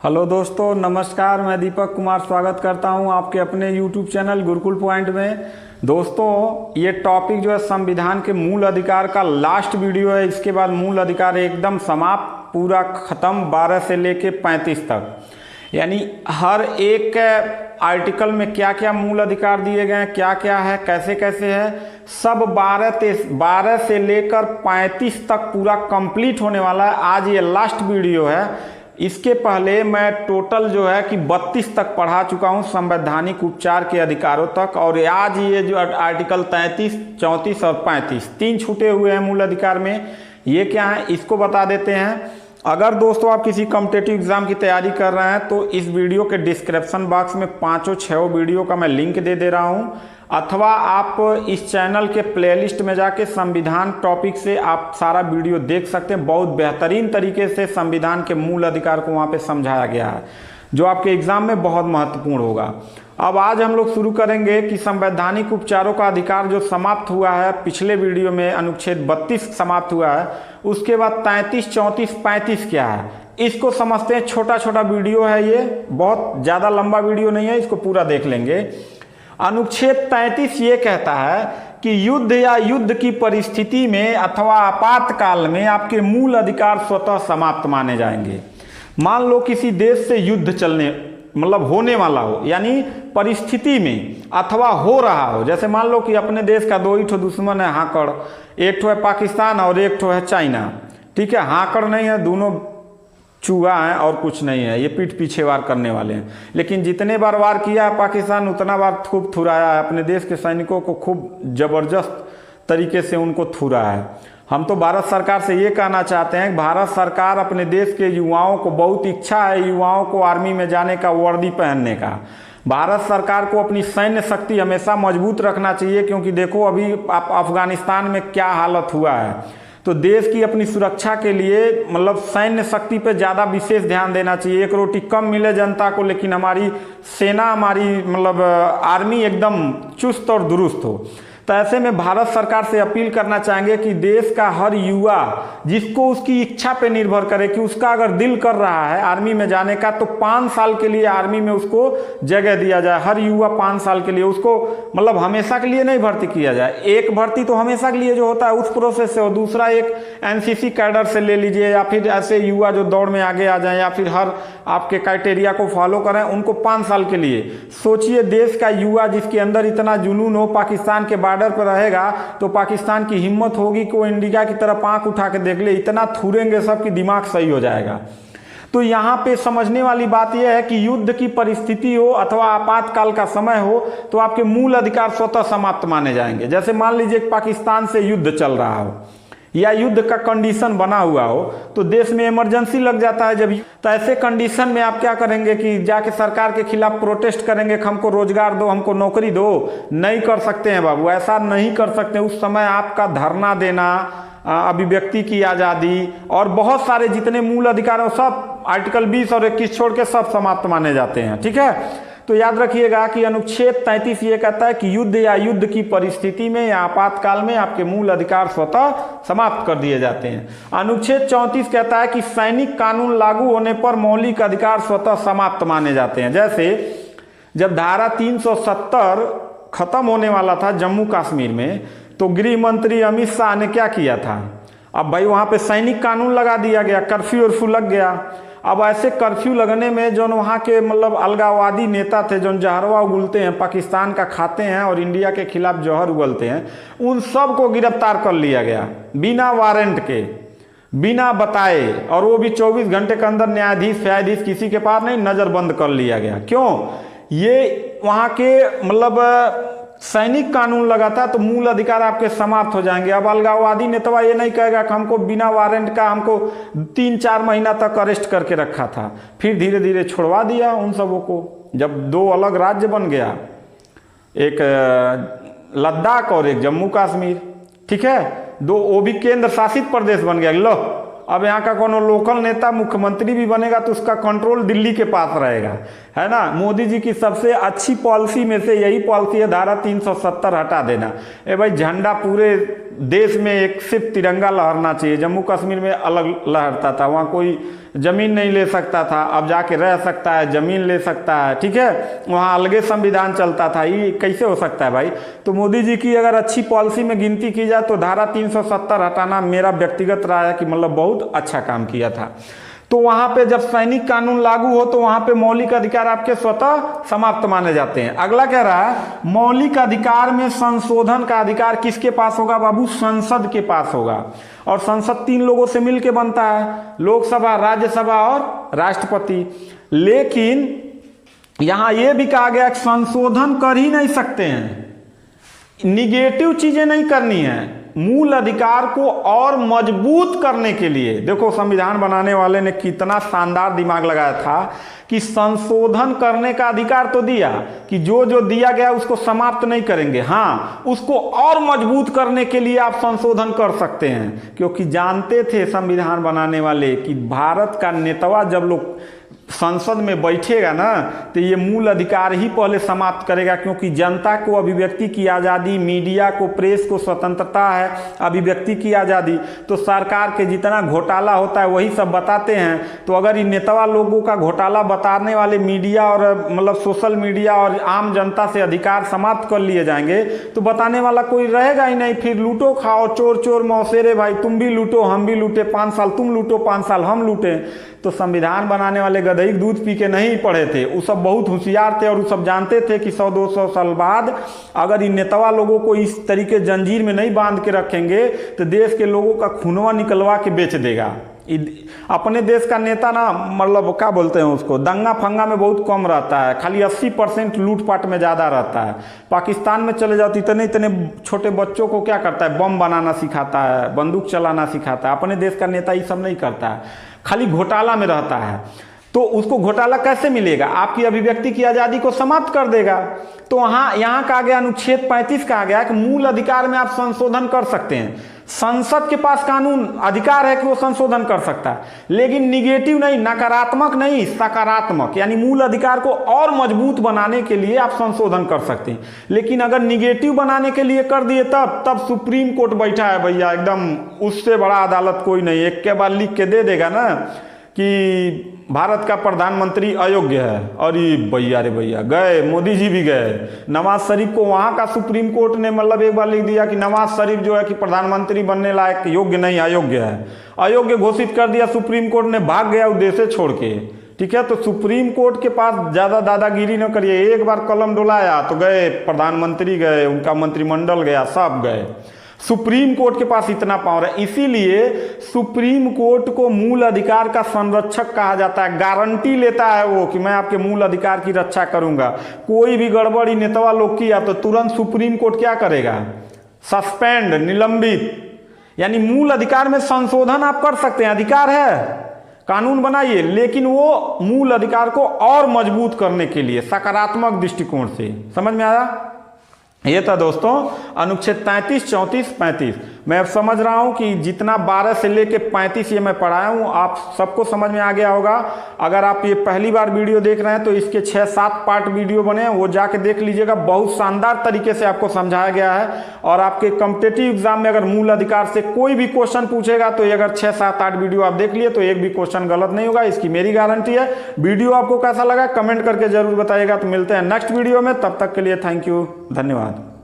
Hello दोस्तों, नमस्कार। मैं दीपक कुमार स्वागत करता हूं आपके अपने YouTube चैनल गुरुकुल पॉइंट में। दोस्तों, ये टॉपिक जो है संविधान के मूल अधिकार का लास्ट वीडियो है। इसके बाद मूल अधिकार एकदम समाप्त, पूरा खत्म, 12 से लेके 35 तक। यानी हर एक आर्टिकल में क्या क्या मूल अधिकार दिए गए हैं, क्या क्या है, कैसे कैसे है, सब 12 से लेकर 35 तक पूरा कंप्लीट होने वाला है। आज ये लास्ट वीडियो है। इसके पहले मैं टोटल जो है कि 32 तक पढ़ा चुका हूँ, संवैधानिक उपचार के अधिकारों तक। और आज ये जो आर्टिकल 33, 34 और 35 तीन छूटे हुए हैं मूल अधिकार में। ये क्या है इसको बता देते हैं। अगर दोस्तों आप किसी कॉम्पिटिटिव एग्जाम की तैयारी कर रहे हैं तो इस वीडियो के डिस्क्रिप्शन बॉक्स में 5-6 वीडियो का मैं लिंक दे रहा हूँ, अथवा आप इस चैनल के प्लेलिस्ट में जाके संविधान टॉपिक से आप सारा वीडियो देख सकते हैं। बहुत बेहतरीन तरीके से संविधान के मूल अधिकार को वहाँ पे समझाया गया है, जो आपके एग्जाम में बहुत महत्वपूर्ण होगा। अब आज हम लोग शुरू करेंगे कि संवैधानिक उपचारों का अधिकार जो समाप्त हुआ है पिछले वीडियो में, अनुच्छेद 32 समाप्त हुआ है। उसके बाद 33, 34, 35 क्या है इसको समझते हैं। छोटा छोटा वीडियो है, ये बहुत ज़्यादा लंबा वीडियो नहीं है, इसको पूरा देख लेंगे। अनुच्छेद 33 ये कहता है कि युद्ध या युद्ध की परिस्थिति में अथवा आपातकाल में आपके मूल अधिकार स्वतः समाप्त माने जाएंगे। मान लो किसी देश से युद्ध चलने होने वाला हो, यानी परिस्थिति में अथवा हो रहा हो। जैसे मान लो कि अपने देश का 2 ही ठो दुश्मन है, हाकड़। एक ठो है पाकिस्तान और एक ठो है चाइना। ठीक है, हाकड़ नहीं है, दोनों चूहा है और कुछ नहीं है। ये पीठ पीछे वार करने वाले हैं। लेकिन जितने बार वार किया है पाकिस्तान, उतना बार खूब थुराया है अपने देश के सैनिकों को, खूब जबरदस्त तरीके से उनको थुरा है। हम तो भारत सरकार से ये कहना चाहते हैं कि भारत सरकार अपने देश के युवाओं को, बहुत इच्छा है युवाओं को आर्मी में जाने का, वर्दी पहनने का। भारत सरकार को अपनी सैन्य शक्ति हमेशा मजबूत रखना चाहिए, क्योंकि देखो अभी अफगानिस्तान में क्या हालत हुआ है। तो देश की अपनी सुरक्षा के लिए सैन्य शक्ति पे ज़्यादा विशेष ध्यान देना चाहिए। एक रोटी कम मिले जनता को, लेकिन हमारी सेना, हमारी आर्मी एकदम चुस्त और दुरुस्त हो। तो ऐसे में भारत सरकार से अपील करना चाहेंगे कि देश का हर युवा, जिसको उसकी इच्छा पे निर्भर करे कि उसका अगर दिल कर रहा है आर्मी में जाने का, तो 5 साल के लिए आर्मी में उसको जगह दिया जाए। हर युवा 5 साल के लिए, उसको हमेशा के लिए नहीं भर्ती किया जाए। एक भर्ती तो हमेशा के लिए जो होता है उस प्रोसेस से, और दूसरा एक एनसीसी कैडर से ले लीजिए, या फिर ऐसे युवा जो दौड़ में आगे आ जाए, या फिर हर आपके क्राइटेरिया को फॉलो करें, उनको 5 साल के लिए। सोचिए, देश का युवा जिसके अंदर इतना जुनून हो, पाकिस्तान के बॉर्डर पर रहेगा तो पाकिस्तान की हिम्मत होगी कि वो इंडिया की तरफ आंख उठा के देख ले। इतना थूरेंगे सब कि दिमाग सही हो जाएगा। तो यहाँ पे समझने वाली बात यह है कि युद्ध की परिस्थिति हो अथवा आपातकाल का समय हो तो आपके मूल अधिकार स्वतः समाप्त माने जाएंगे। जैसे मान लीजिए पाकिस्तान से युद्ध चल रहा हो या युद्ध का कंडीशन बना हुआ हो, तो देश में इमरजेंसी लग जाता है। जब तो ऐसे कंडीशन में आप क्या करेंगे कि जाके सरकार के खिलाफ प्रोटेस्ट करेंगे, हमको रोजगार दो, हमको नौकरी दो। नहीं कर सकते हैं बाबू, ऐसा नहीं कर सकते। उस समय आपका धरना देना, अभिव्यक्ति की आज़ादी और बहुत सारे जितने मूल अधिकार हैं सब आर्टिकल 20 और 21 छोड़ के सब समाप्त माने जाते हैं। ठीक है, तो याद रखिएगा कि अनुच्छेद 33 ये कहता है कि युद्ध या युद्ध की परिस्थिति में या आपातकाल में आपके मूल अधिकार स्वतः समाप्त कर दिए जाते हैं। अनुच्छेद 34 कहता है कि सैनिक कानून लागू होने पर मौलिक अधिकार स्वतः समाप्त माने जाते हैं। जैसे जब धारा 370 खत्म होने वाला था जम्मू कश्मीर में, तो गृह मंत्री अमित शाह ने क्या किया था, अब भाई वहाँ पे सैनिक कानून लगा दिया गया, कर्फ्यू वर्फ्यू लग गया। अब ऐसे कर्फ्यू लगने में जो वहाँ के अलगाववादी नेता थे, जो जहरवा उगलते हैं, पाकिस्तान का खाते हैं और इंडिया के खिलाफ जहर उगलते हैं, उन सब को गिरफ्तार कर लिया गया बिना वारंट के, बिना बताए। और वो भी 24 घंटे के अंदर न्यायाधीश किसी के पास नहीं, नज़रबंद कर लिया गया। क्यों? ये वहाँ के सैनिक कानून लगाता तो मूल अधिकार आपके समाप्त हो जाएंगे। अब अलगाववादी नेता ये नहीं कहेगा कि हमको बिना वारंट का हमको 3-4 महीना तक अरेस्ट करके रखा था, फिर धीरे धीरे छुड़वा दिया उन सबों को। जब 2 अलग राज्य बन गया, एक लद्दाख और एक जम्मू कश्मीर, ठीक है, 2 वो भी केंद्र शासित प्रदेश बन गया। लो, अब यहाँ का कोनो लोकल नेता मुख्यमंत्री भी बनेगा तो उसका कंट्रोल दिल्ली के पास रहेगा, है ना। मोदी जी की सबसे अच्छी पॉलिसी में से यही पॉलिसी है, धारा 370 हटा देना। भाई झंडा पूरे देश में एक सिर्फ तिरंगा लहरना चाहिए। जम्मू कश्मीर में अलग लहरता था, वहाँ कोई जमीन नहीं ले सकता था, अब जाके रह सकता है, जमीन ले सकता है, ठीक है, वहाँ अलगे संविधान चलता था। ये कैसे हो सकता है भाई? तो मोदी जी की अगर अच्छी पॉलिसी में गिनती की जाए तो धारा 370 हटाना मेरा व्यक्तिगत राय है कि मतलब बहुत अच्छा काम किया था। तो वहां पे जब सैनिक कानून लागू हो तो वहां पे मौलिक अधिकार आपके स्वतः समाप्त माने जाते हैं। अगला कह रहा है मौलिक अधिकार में संशोधन का अधिकार किसके पास होगा बाबू? संसद के पास होगा। और संसद 3 लोगों से मिलकर बनता है, लोकसभा, राज्यसभा और राष्ट्रपति। लेकिन यहां यह भी कहा गया कि संशोधन कर ही नहीं सकते हैं, निगेटिव चीजें नहीं करनी है। मूल अधिकार को और मजबूत करने के लिए देखो संविधान बनाने वाले ने कितना शानदार दिमाग लगाया था कि संशोधन करने का अधिकार तो दिया कि जो जो दिया गया उसको समाप्त नहीं करेंगे, हाँ उसको और मजबूत करने के लिए आप संशोधन कर सकते हैं। क्योंकि जानते थे संविधान बनाने वाले कि भारत का नेतवा जब लोग संसद में बैठेगा ना तो ये मूल अधिकार ही पहले समाप्त करेगा। क्योंकि जनता को अभिव्यक्ति की आज़ादी, मीडिया को, प्रेस को स्वतंत्रता है, अभिव्यक्ति की आज़ादी। तो सरकार के जितना घोटाला होता है वही सब बताते हैं। तो अगर इन नेतावा लोगों का घोटाला बताने वाले मीडिया और मतलब सोशल मीडिया और आम जनता से अधिकार समाप्त कर लिए जाएंगे तो बताने वाला कोई रहेगा ही नहीं। फिर लूटो खाओ, चोर चोर मौसेरे भाई, तुम भी लूटो हम भी लूटे, 5 साल तुम लूटो 5 साल हम लूटे। तो संविधान बनाने वाले गधई दूध पी के नहीं पढ़े थे, वो सब बहुत होशियार थे और वो सब जानते थे कि 100-200 साल बाद अगर इन नेतावा लोगों को इस तरीके जंजीर में नहीं बांध के रखेंगे तो देश के लोगों का खूनवा निकलवा के बेच देगा। अपने देश का नेता ना मतलब क्या बोलते हैं उसको, दंगा फंगा में बहुत कम रहता है, खाली 80% लूटपाट में ज़्यादा रहता है। पाकिस्तान में चले जाओ तो इतने इतने छोटे बच्चों को क्या करता है, बम बनाना सिखाता है, बंदूक चलाना सिखाता है। अपने देश का नेता ये सब नहीं करता है, खाली घोटाला में रहता है। तो उसको घोटाला कैसे मिलेगा? आपकी अभिव्यक्ति की आज़ादी को समाप्त कर देगा। तो यहाँ कहा गया, अनुच्छेद 35 कहा गया कि मूल अधिकार में आप संशोधन कर सकते हैं। संसद के पास कानून अधिकार है कि वो संशोधन कर सकता है, लेकिन निगेटिव नहीं, नकारात्मक नहीं, सकारात्मक, यानी मूल अधिकार को और मजबूत बनाने के लिए आप संशोधन कर सकते हैं। लेकिन अगर निगेटिव बनाने के लिए कर दिए तब सुप्रीम कोर्ट बैठा है भैया, एकदम उससे बड़ा अदालत कोई नहीं। एक के बाद लिख के दे देगा ना कि भारत का प्रधानमंत्री अयोग्य है, और ये भैया रे भैया गए, मोदी जी भी गए। नवाज शरीफ को वहाँ का सुप्रीम कोर्ट ने मतलब एक बार लिख दिया कि नवाज शरीफ जो है कि प्रधानमंत्री बनने लायक योग्य नहीं, अयोग्य है, अयोग्य घोषित कर दिया सुप्रीम कोर्ट ने, भाग गया उस देश छोड़ के। ठीक है, तो सुप्रीम कोर्ट के पास ज़्यादा दादागिरी न करिए। एक बार कलम डुलाया तो गए, प्रधानमंत्री गए, उनका मंत्रिमंडल गया, सब गए। सुप्रीम कोर्ट के पास इतना पावर है, इसीलिए सुप्रीम कोर्ट को मूल अधिकार का संरक्षक कहा जाता है। गारंटी लेता है वो कि मैं आपके मूल अधिकार की रक्षा करूंगा। कोई भी गड़बड़ी नेतवा लोग किया तो तुरंत सुप्रीम कोर्ट क्या करेगा? सस्पेंड, निलंबित। यानी मूल अधिकार में संशोधन आप कर सकते हैं, अधिकार है, कानून बनाइए, लेकिन वो मूल अधिकार को और मजबूत करने के लिए सकारात्मक दृष्टिकोण से। समझ में आया? ये था दोस्तों अनुच्छेद 33, 34, 35। मैं अब समझ रहा हूँ कि जितना 12 से लेके 35 ये मैं पढ़ाया हूँ आप सबको समझ में आ गया होगा। अगर आप ये पहली बार वीडियो देख रहे हैं तो इसके 6-7 पार्ट वीडियो बने हैं, वो जाके देख लीजिएगा। बहुत शानदार तरीके से आपको समझाया गया है। और आपके कॉम्पिटिटिव एग्जाम में अगर मूल अधिकार से कोई भी क्वेश्चन पूछेगा तो अगर 6-7-8 वीडियो आप देख लिए तो एक भी क्वेश्चन गलत नहीं होगा, इसकी मेरी गारंटी है। वीडियो आपको कैसा लगा कमेंट करके जरूर बताइएगा। तो मिलते हैं नेक्स्ट वीडियो में, तब तक के लिए थैंक यू, धन्यवाद।